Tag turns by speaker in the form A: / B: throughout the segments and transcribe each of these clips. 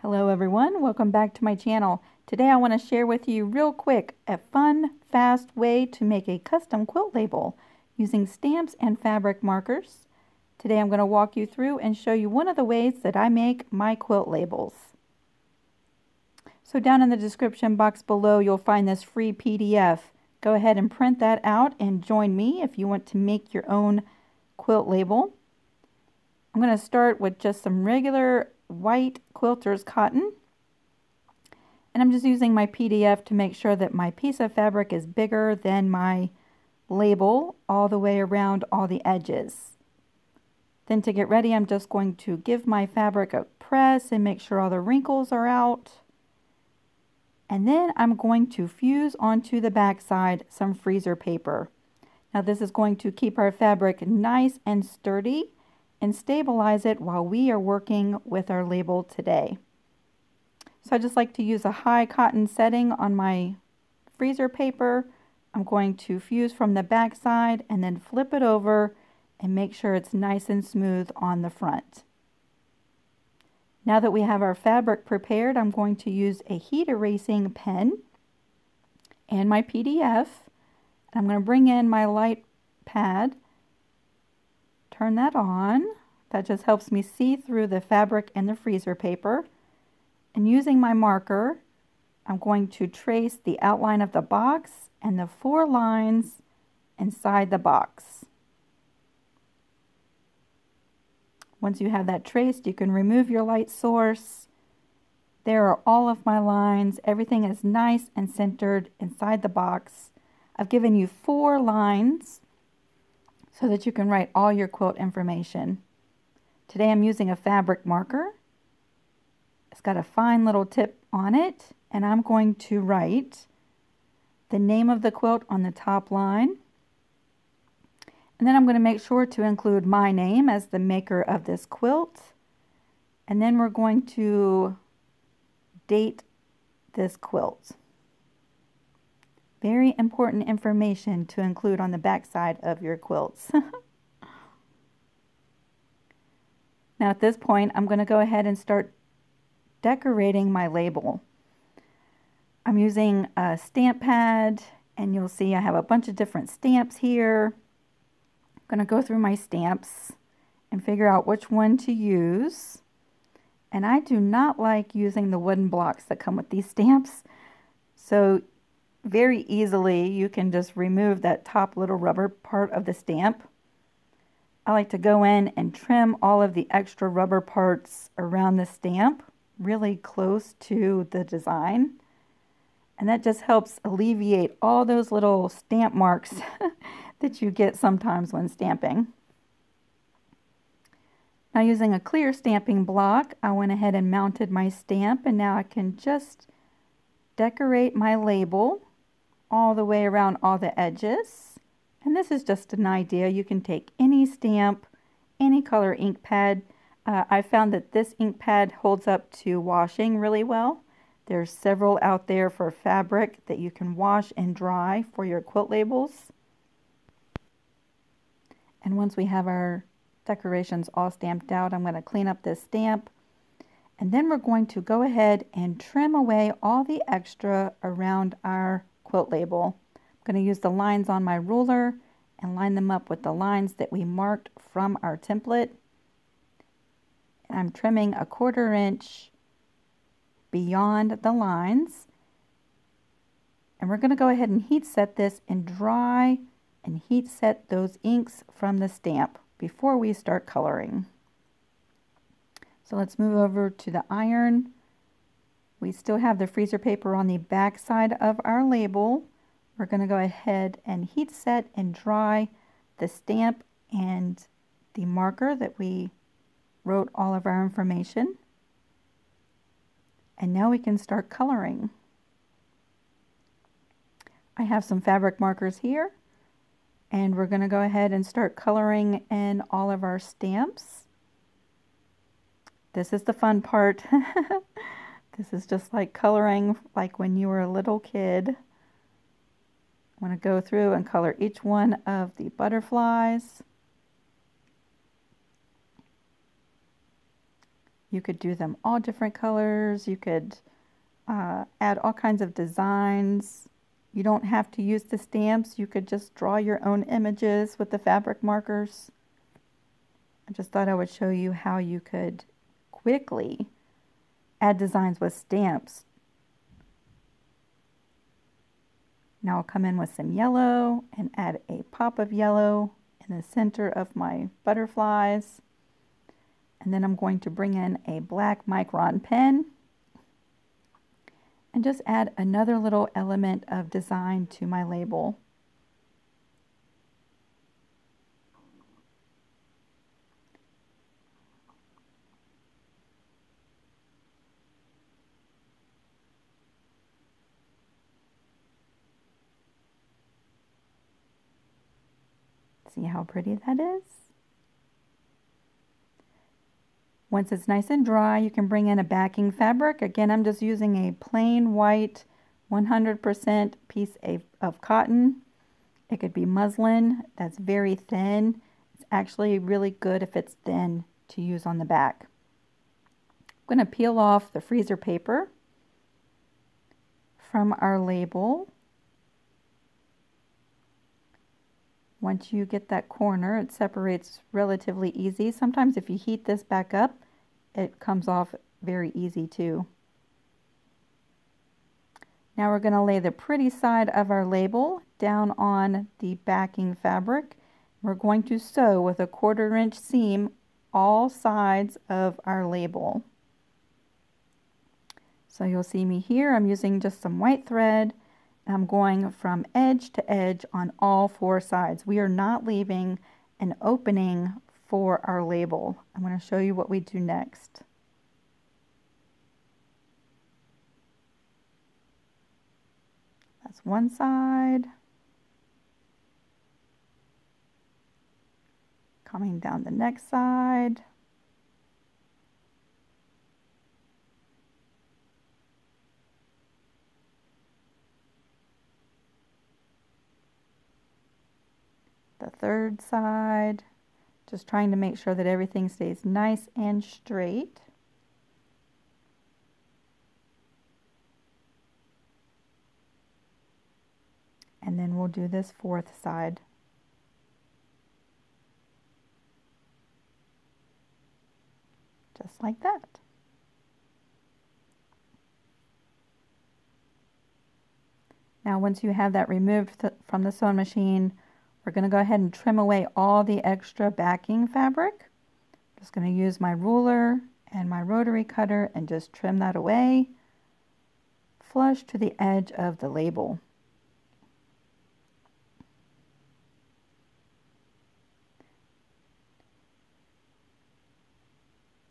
A: Hello everyone, welcome back to my channel. Today I want to share with you real quick a fun, fast way to make a custom quilt label using stamps and fabric markers. Today I'm going to walk you through and show you one of the ways that I make my quilt labels. So down in the description box below you'll find this free PDF. Go ahead and print that out and join me if you want to make your own quilt label. I'm going to start with just some regular white quilter's cotton, and I'm just using my PDF to make sure that my piece of fabric is bigger than my label all the way around all the edges. Then to get ready, I'm just going to give my fabric a press and make sure all the wrinkles are out, and then I'm going to fuse onto the back side some freezer paper. Now this is going to keep our fabric nice and sturdy and stabilize it while we are working with our label today. So I just like to use a high cotton setting on my freezer paper. I'm going to fuse from the back side and then flip it over and make sure it's nice and smooth on the front. Now that we have our fabric prepared, I'm going to use a heat erasing pen and my PDF. I'm going to bring in my light pad. Turn that on. That just helps me see through the fabric and the freezer paper. And using my marker, I'm going to trace the outline of the box and the 4 lines inside the box. Once you have that traced, you can remove your light source. There are all of my lines. Everything is nice and centered inside the box. I've given you 4 lines so that you can write all your quilt information. Today I'm using a fabric marker. It's got a fine little tip on it, and I'm going to write the name of the quilt on the top line. And then I'm going to make sure to include my name as the maker of this quilt. And then we're going to date this quilt. Very important information to include on the back side of your quilts. Now at this point, I'm going to go ahead and start decorating my label. I'm using a stamp pad, and you'll see I have a bunch of different stamps here. I'm going to go through my stamps and figure out which one to use. And I do not like using the wooden blocks that come with these stamps. So very easily you can just remove that top little rubber part of the stamp. I like to go in and trim all of the extra rubber parts around the stamp really close to the design, and that just helps alleviate all those little stamp marks that you get sometimes when stamping. Now using a clear stamping block, I went ahead and mounted my stamp, and now I can just decorate my label all the way around all the edges. And this is just an idea. You can take any stamp, any color ink pad. I found that this ink pad holds up to washing really well. There's several out there for fabric that you can wash and dry for your quilt labels. And once we have our decorations all stamped out, I'm going to clean up this stamp. And then we're going to go ahead and trim away all the extra around our quilt label. I'm going to use the lines on my ruler and line them up with the lines that we marked from our template. And I'm trimming a 1/4 inch beyond the lines. And we're going to go ahead and heat set this and dry and heat set those inks from the stamp before we start coloring. So let's move over to the iron. We still have the freezer paper on the back side of our label. We're going to go ahead and heat set and dry the stamp and the marker that we wrote all of our information. And now we can start coloring. I have some fabric markers here, and we're going to go ahead and start coloring in all of our stamps. This is the fun part. This is just like coloring like when you were a little kid. I'm going to go through and color each one of the butterflies. You could do them all different colors. You could add all kinds of designs. You don't have to use the stamps. You could just draw your own images with the fabric markers. I just thought I would show you how you could quickly add designs with stamps. Now I'll come in with some yellow and add a pop of yellow in the center of my butterflies. And then I'm going to bring in a black micron pen and just add another little element of design to my label. See how pretty that is? Once it's nice and dry, you can bring in a backing fabric. Again, I'm just using a plain white 100% piece of cotton. It could be muslin that's very thin. It's actually really good if it's thin to use on the back. I'm going to peel off the freezer paper from our label. Once you get that corner, it separates relatively easy. Sometimes if you heat this back up, it comes off very easy too. Now we're going to lay the pretty side of our label down on the backing fabric. We're going to sew with a 1/4 inch seam all sides of our label. So you'll see me here, I'm using just some white thread. I'm going from edge to edge on all 4 sides. We are not leaving an opening for our label. I'm going to show you what we do next. That's one side. Coming down the next side. The 3rd side, just trying to make sure that everything stays nice and straight. And then we'll do this 4th side. Just like that. Now once you have that removed from the sewing machine, we're going to go ahead and trim away all the extra backing fabric. I'm just going to use my ruler and my rotary cutter and just trim that away, flush to the edge of the label.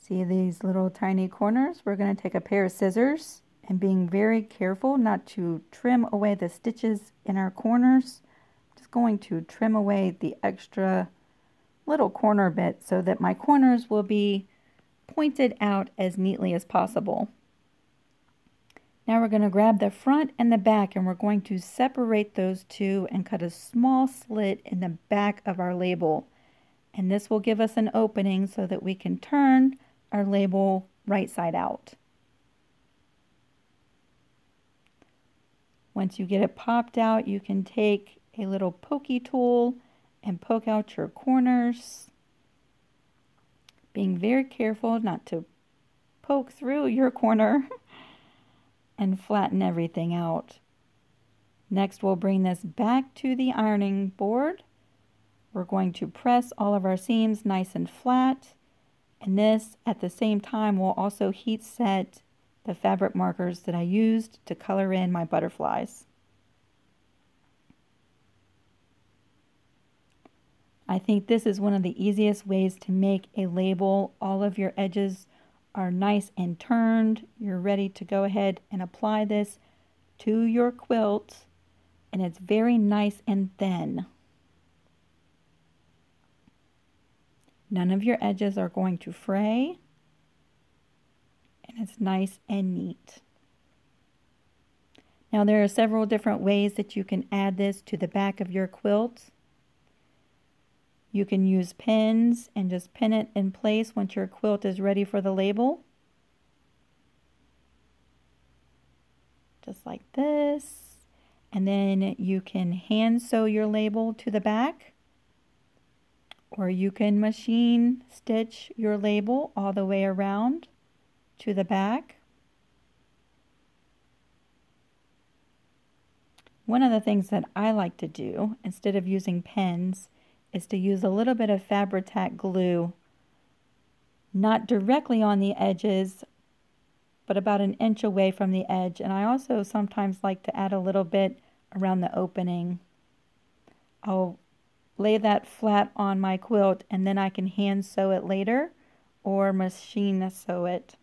A: See these little tiny corners? We're going to take a pair of scissors and being very careful not to trim away the stitches in our corners. Just going to trim away the extra little corner bit so that my corners will be pointed out as neatly as possible. Now we're going to grab the front and the back and we're going to separate those two and cut a small slit in the back of our label. And this will give us an opening so that we can turn our label right side out. Once you get it popped out, you can take a little pokey tool and poke out your corners, being very careful not to poke through your corner and flatten everything out. Next, we'll bring this back to the ironing board. We're going to press all of our seams nice and flat, and this at the same time will also heat set the fabric markers that I used to color in my butterflies. I think this is one of the easiest ways to make a label. All of your edges are nice and turned. You're ready to go ahead and apply this to your quilt, and it's very nice and thin. None of your edges are going to fray, and it's nice and neat. Now there are several different ways that you can add this to the back of your quilt. You can use pins and just pin it in place once your quilt is ready for the label. Just like this. And then you can hand sew your label to the back, or you can machine stitch your label all the way around to the back. One of the things that I like to do, instead of using pens, is to use a little bit of Fabri-Tac glue, not directly on the edges, but about an inch away from the edge. And I also sometimes like to add a little bit around the opening. I'll lay that flat on my quilt and then I can hand sew it later or machine sew it.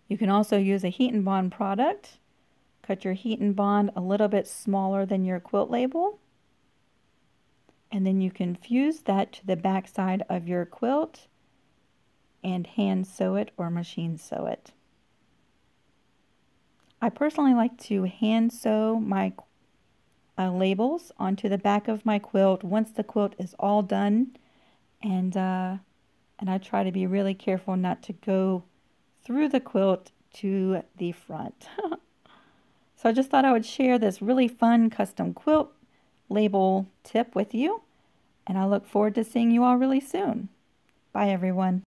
A: You can also use a heat and bond product. Cut your heat and bond a little bit smaller than your quilt label. And then you can fuse that to the back side of your quilt and hand sew it or machine sew it. I personally like to hand sew my labels onto the back of my quilt once the quilt is all done, and I try to be really careful not to go through the quilt to the front. So I just thought I would share this really fun custom quilt label tip with you, and I look forward to seeing you all really soon. Bye everyone.